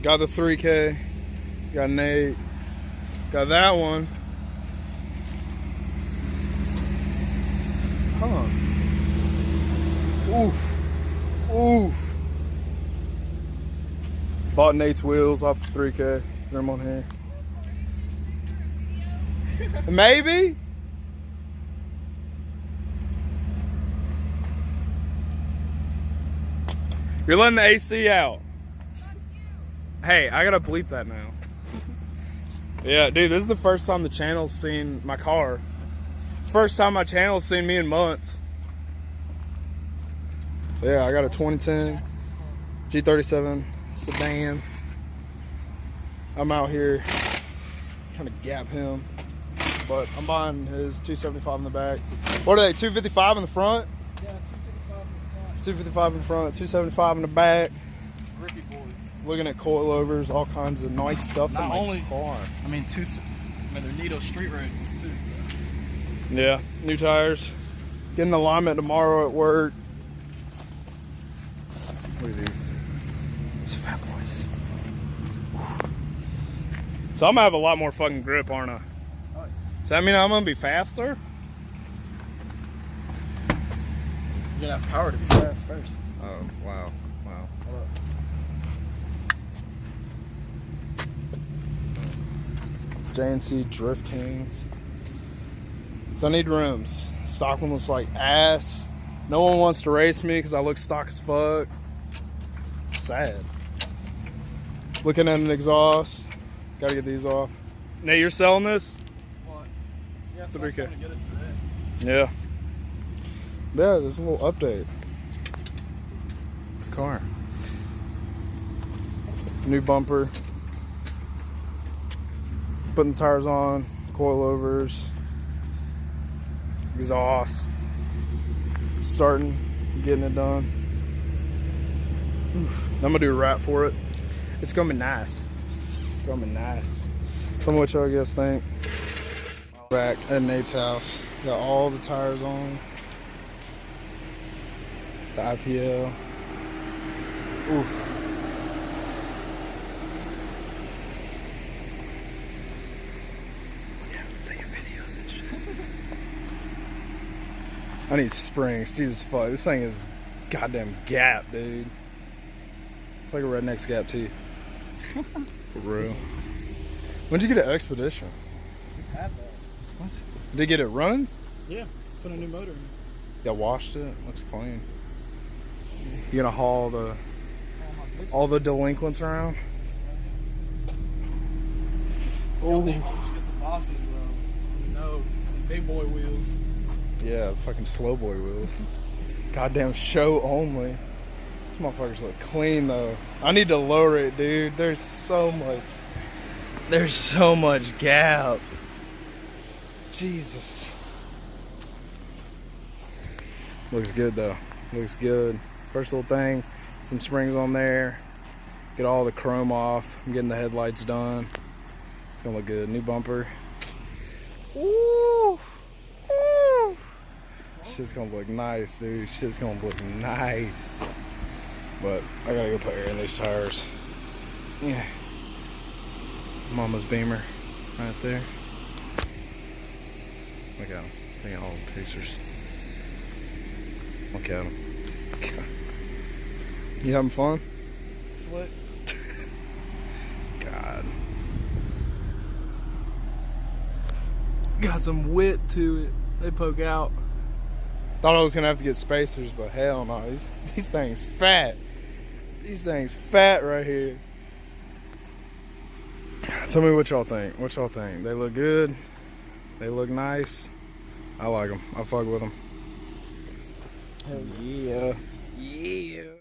Got the 3K. Got Nate. Got that one. Huh. Oof. Oof. Bought Nate's wheels off the 3K. They're them on here. Maybe? You're letting the AC out. Hey, I gotta bleep that now. Yeah, dude, this is the first time the channel's seen my car. It's the first time my channel's seen me in months. So yeah, I got a 2010 G37 sedan. I'm out here trying to gap him, but I'm buying his 275 in the back. What are they, 255 in the front? Yeah, 255 in the front, 275 in the back. Grippy boys. Looking at coilovers, all kinds of nice stuff Not in my only car. I mean, they're Nito street ratings too. So. Yeah, new tires. Getting alignment tomorrow at work. Look at these. These fat boys. So I'm gonna have a lot more fucking grip, aren't I? Does that mean I'm gonna be faster? You're gonna have power to be fast first. Oh, wow. Wow. JNC Drift Kings. So I need rims. Stock one looks like ass. No one wants to race me because I look stock as fuck. Sad. Looking at an exhaust. Gotta get these off. Nate, you're selling this? What? Yeah, The so I was 3K. gonna get it today. Yeah. Yeah, there's a little update. Car. New bumper. Putting the tires on, coilovers, exhaust. Starting, getting it done. Oof. I'm gonna do a wrap for it. It's gonna be nice. It's gonna be nice. Tell me what y'all guys think. Back at Nate's house. Got all the tires on. The IPL. Oof. Yeah, taking videos and shit. I need springs. Jesus fuck. This thing is goddamn gap, dude. It's like a redneck's gap teeth. For real. When'd you get an Expedition? We had that. What? Did you get it running? Yeah, put a new motor in. Yeah, washed it. Looks clean. You gonna haul all the delinquents around? Oh, they want to get some bosses though. No, some big boy wheels. Yeah, fucking slow boy wheels. Goddamn show only. These motherfuckers look clean though. I need to lower it, dude. There's so much gap. Jesus. Looks good though. Looks good. First little thing, some springs on there. Get all the chrome off. I'm getting the headlights done. It's gonna look good. New bumper. Woo! Woo! Shit's gonna look nice, dude. Shit's gonna look nice. But I gotta go put air in these tires. Yeah. Mama's Beamer right there. Look at him. Look at all the pictures. Look at him. You having fun? Slick. God. Got some wit to it. They poke out. Thought I was gonna have to get spacers, but hell no. These things fat. These things fat right here. Tell me what y'all think. What y'all think? They look good. They look nice. I like them. I fuck with them. Hell yeah. Yeah.